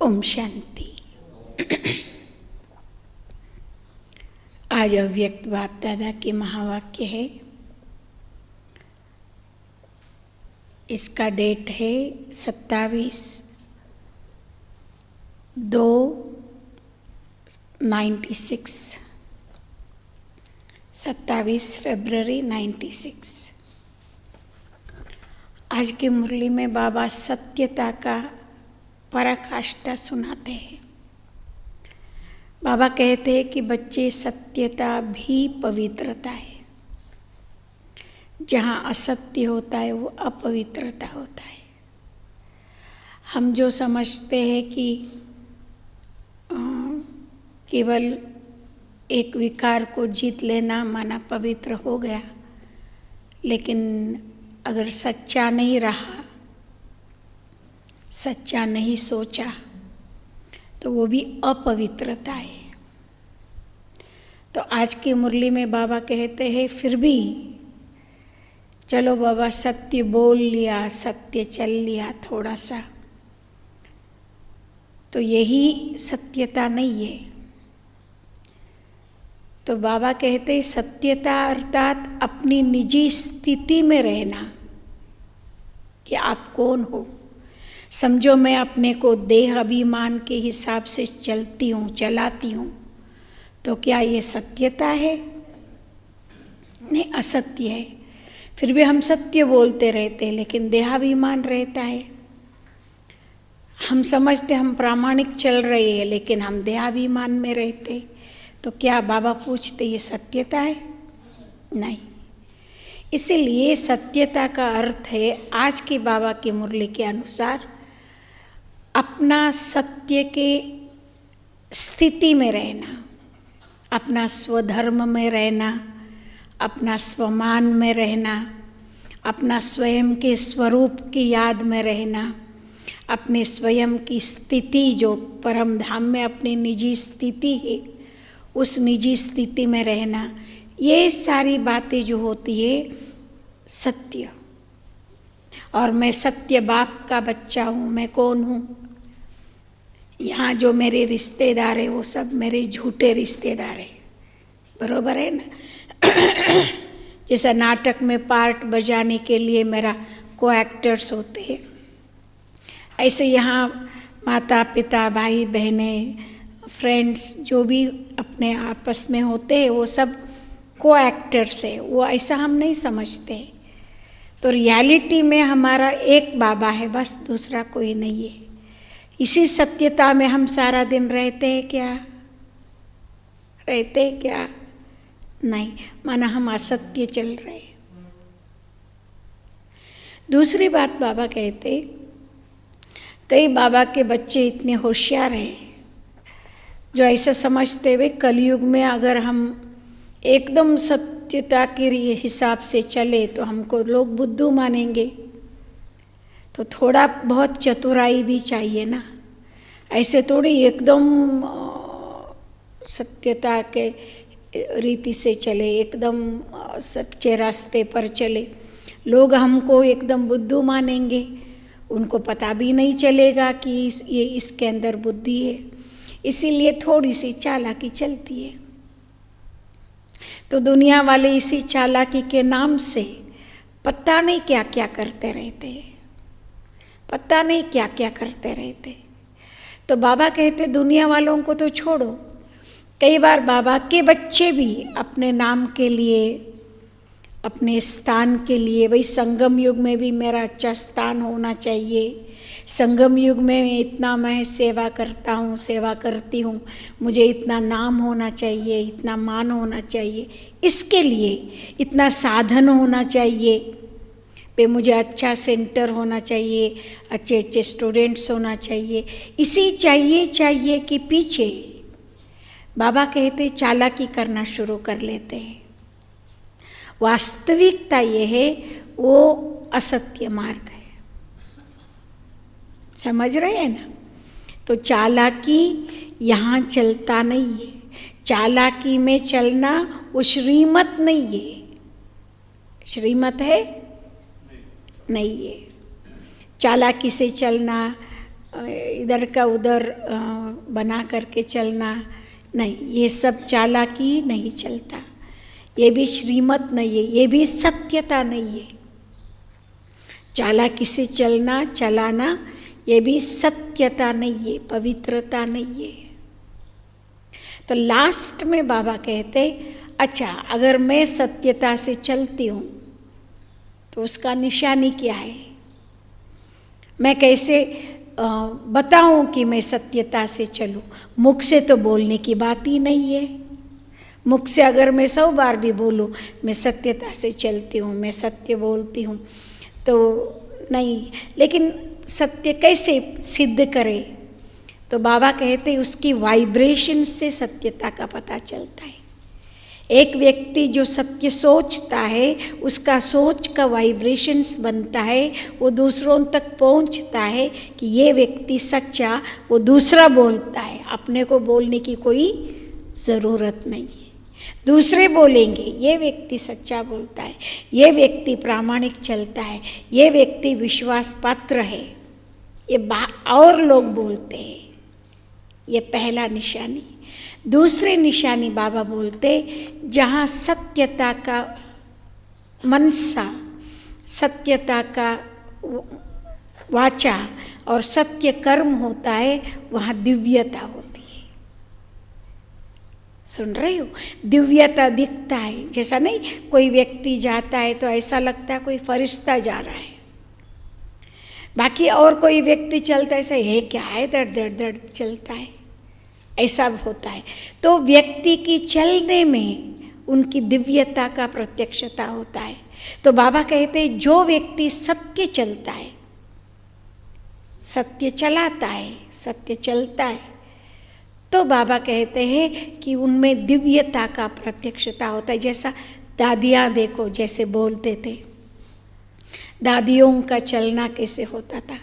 ओम शांति। आज अव्यक्त बाप दादा के महावाक्य है। इसका डेट है 27/2/96, 27 फरवरी 96। आज की मुरली में बाबा सत्यता का पराकाष्ठा सुनाते हैं। बाबा कहते हैं कि बच्चे, सत्यता भी पवित्रता है। जहाँ असत्य होता है वो अपवित्रता होता है। हम जो समझते हैं कि केवल एक विकार को जीत लेना माना पवित्र हो गया, लेकिन अगर सच्चा नहीं रहा, सच्चा नहीं सोचा, तो वो भी अपवित्रता है। तो आज की मुरली में बाबा कहते हैं फिर भी चलो बाबा, सत्य बोल लिया, सत्य चल लिया थोड़ा सा, तो यही सत्यता नहीं है। तो बाबा कहते हैं सत्यता अर्थात अपनी निजी स्थिति में रहना कि आप कौन हो। समझो मैं अपने को देह अभिमान के हिसाब से चलती हूँ, चलाती हूँ, तो क्या ये सत्यता है? नहीं, असत्य है। फिर भी हम सत्य बोलते रहते हैं, लेकिन देहाभिमान रहता है। हम समझते हम प्रामाणिक चल रहे हैं, लेकिन हम देहाभिमान में रहते, तो क्या बाबा पूछते ये सत्यता है? नहीं। इसीलिए सत्यता का अर्थ है आज की बाबा की मुरली के अनुसार अपना सत्य के स्थिति में रहना, अपना स्वधर्म में रहना, अपना स्वमान में रहना, अपना स्वयं के स्वरूप की याद में रहना, अपने स्वयं की स्थिति जो परम धाम में अपनी निजी स्थिति है, उस निजी स्थिति में रहना। ये सारी बातें जो होती है सत्य। और मैं सत्य बाप का बच्चा हूँ, मैं कौन हूँ? यहाँ जो मेरे रिश्तेदार है वो सब मेरे झूठे रिश्तेदार है, बरोबर है ना। जैसा नाटक में पार्ट बजाने के लिए मेरा को एक्टर्स होते हैं, ऐसे यहाँ माता पिता, भाई बहनें, फ्रेंड्स जो भी अपने आपस में होते हैं वो सब को एक्टर्स है। वो ऐसा हम नहीं समझते। तो रियलिटी में हमारा एक बाबा है बस, दूसरा कोई नहीं है। इसी सत्यता में हम सारा दिन रहते हैं क्या? रहते हैं क्या? नहीं, माना हम असत्य चल रहे। दूसरी बात बाबा कहते, कई बाबा के बच्चे इतने होशियार हैं जो ऐसा समझते हुए कलयुग में अगर हम एकदम सत्यता के हिसाब से चले तो हमको लोग बुद्धू मानेंगे। तो थोड़ा बहुत चतुराई भी चाहिए ना। ऐसे थोड़ी एकदम सत्यता के रीति से चले, एकदम सच्चे रास्ते पर चले, लोग हमको एकदम बुद्धू मानेंगे। उनको पता भी नहीं चलेगा कि ये इसके अंदर बुद्धि है। इसीलिए थोड़ी सी चालाकी चलती है। तो दुनिया वाले इसी चालाकी के नाम से पता नहीं क्या क्या करते रहते हैं, पता नहीं क्या क्या करते रहते। तो बाबा कहते दुनिया वालों को तो छोड़ो। कई बार बाबा के बच्चे भी अपने नाम के लिए, अपने स्थान के लिए, वही संगम युग में भी मेरा अच्छा स्थान होना चाहिए, संगम युग में इतना मैं सेवा करता हूँ, सेवा करती हूँ, मुझे इतना नाम होना चाहिए, इतना मान होना चाहिए, इसके लिए इतना साधन होना चाहिए, पे मुझे अच्छा सेंटर होना चाहिए, अच्छे अच्छे स्टूडेंट्स होना चाहिए। इसी चाहिए कि पीछे बाबा कहते चालाकी करना शुरू कर लेते हैं। वास्तविकता ये है वो असत्य मार्ग है। समझ रहे हैं ना? तो चालाकी यहाँ चलता नहीं है। चालाकी में चलना वो श्रीमत नहीं है। श्रीमत है? नहीं है। चालाकी से चलना, इधर का उधर बना करके चलना नहीं, ये सब चालाकी नहीं चलता, ये भी श्रीमत नहीं है, ये भी सत्यता नहीं है। चालाकी से चलना चलाना ये भी सत्यता नहीं है, पवित्रता नहीं है। तो लास्ट में बाबा कहते, अच्छा अगर मैं सत्यता से चलती हूँ तो उसका निशानी क्या है, मैं कैसे बताऊं कि मैं सत्यता से चलूं। मुख से तो बोलने की बात ही नहीं है। मुख से अगर मैं 100 बार भी बोलूं मैं सत्यता से चलती हूँ, मैं सत्य बोलती हूँ, तो नहीं। लेकिन सत्य कैसे सिद्ध करे, तो बाबा कहते उसकी वाइब्रेशन से सत्यता का पता चलता है। एक व्यक्ति जो सत्य सोचता है, उसका सोच का वाइब्रेशंस बनता है, वो दूसरों तक पहुंचता है कि ये व्यक्ति सच्चा, वो दूसरा बोलता है, अपने को बोलने की कोई ज़रूरत नहीं है। दूसरे बोलेंगे ये व्यक्ति सच्चा बोलता है, ये व्यक्ति प्रामाणिक चलता है, ये व्यक्ति विश्वास पात्र है, ये और लोग बोलते हैं। ये पहला निशानी। दूसरे निशानी बाबा बोलते, जहाँ सत्यता का मनसा, सत्यता का वाचा और सत्य कर्म होता है, वहाँ दिव्यता होती है। सुन रहे हो, दिव्यता दिखता है। जैसा नहीं कोई व्यक्ति जाता है तो ऐसा लगता है कोई फरिश्ता जा रहा है, बाकी और कोई व्यक्ति चलता है ऐसा है क्या है, दर्द दर्द दर्द चलता है, ऐसा होता है। तो व्यक्ति की चलने में उनकी दिव्यता का प्रत्यक्षता होता है। तो बाबा कहते हैं जो व्यक्ति सत्य चलता है, सत्य चलाता है, सत्य चलता है, तो बाबा कहते हैं कि उनमें दिव्यता का प्रत्यक्षता होता है। जैसा दादियाँ देखो जैसे बोलते थे, दादियों का चलना कैसे होता था,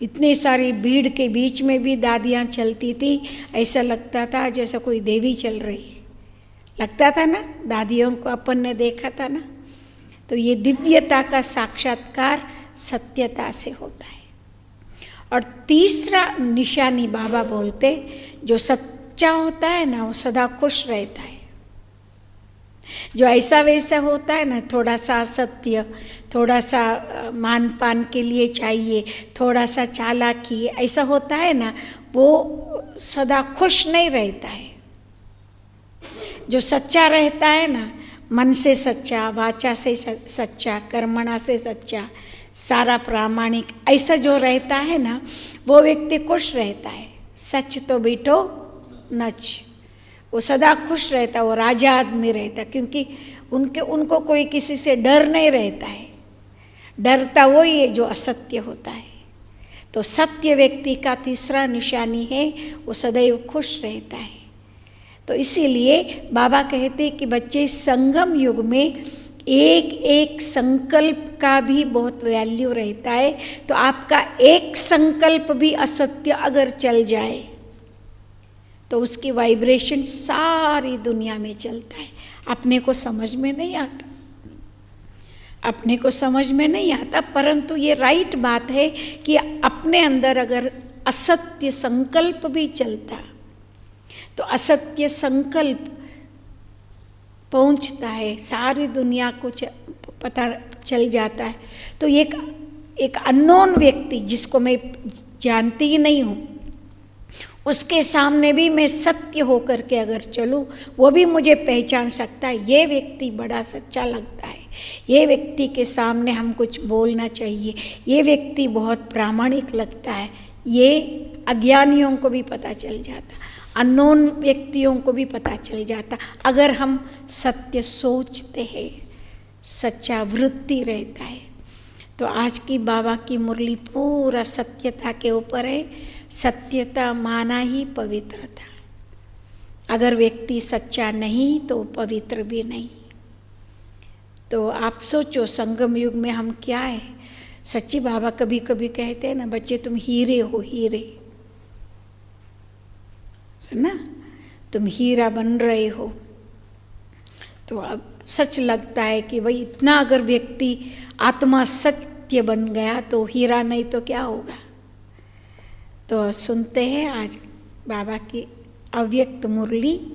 इतनी सारी भीड़ के बीच में भी दादियाँ चलती थी, ऐसा लगता था जैसा कोई देवी चल रही है, लगता था ना, दादियों को अपन ने देखा था ना। तो ये दिव्यता का साक्षात्कार सत्यता से होता है। और तीसरा निशानी बाबा बोलते, जो सच्चा होता है ना वो सदा खुश रहता है। जो ऐसा वैसा होता है ना, थोड़ा सा असत्य, थोड़ा सा मान पान के लिए चाहिए, थोड़ा सा चालाकी, ऐसा होता है ना, वो सदा खुश नहीं रहता है। जो सच्चा रहता है ना, मन से सच्चा, वाचा से सच्चा, कर्मणा से सच्चा, सारा प्रामाणिक, ऐसा जो रहता है ना, वो व्यक्ति खुश रहता है। सच तो बेटो नच, वो सदा खुश रहता, वो राजा आदमी रहता, क्योंकि उनको कोई किसी से डर नहीं रहता है। डरता वही है जो असत्य होता है। तो सत्य व्यक्ति का तीसरा निशानी है, वो सदैव खुश रहता है। तो इसीलिए बाबा कहते हैं कि बच्चे, संगम युग में एक एक संकल्प का भी बहुत वैल्यू रहता है। तो आपका एक संकल्प भी असत्य अगर चल जाए तो उसकी वाइब्रेशन सारी दुनिया में चलता है। अपने को समझ में नहीं आता, अपने को समझ में नहीं आता, परंतु ये राइट बात है कि अपने अंदर अगर असत्य संकल्प भी चलता तो असत्य संकल्प पहुंचता है, सारी दुनिया को पता चल जाता है। तो एक अननोन व्यक्ति जिसको मैं जानती ही नहीं हूँ, उसके सामने भी मैं सत्य होकर के अगर चलूँ, वो भी मुझे पहचान सकता है, ये व्यक्ति बड़ा सच्चा लगता है, ये व्यक्ति के सामने हम कुछ बोलना चाहिए, ये व्यक्ति बहुत प्रामाणिक लगता है। ये अज्ञानियों को भी पता चल जाता, अननोन व्यक्तियों को भी पता चल जाता, अगर हम सत्य सोचते हैं, सच्चा वृत्ति रहता है। तो आज की बाबा की मुरली पूरा सत्यता के ऊपर है। सत्यता माना ही पवित्रता। अगर व्यक्ति सच्चा नहीं तो पवित्र भी नहीं। तो आप सोचो, संगम युग में हम क्या है। सच्ची बाबा कभी कभी कहते हैं ना, बच्चे तुम हीरे हो, हीरे, सुना, तुम हीरा बन रहे हो। तो अब सच लगता है कि भाई इतना अगर व्यक्ति आत्मा सत्य बन गया तो हीरा नहीं तो क्या होगा। तो सुनते हैं आज बाबा की अव्यक्त मुरली।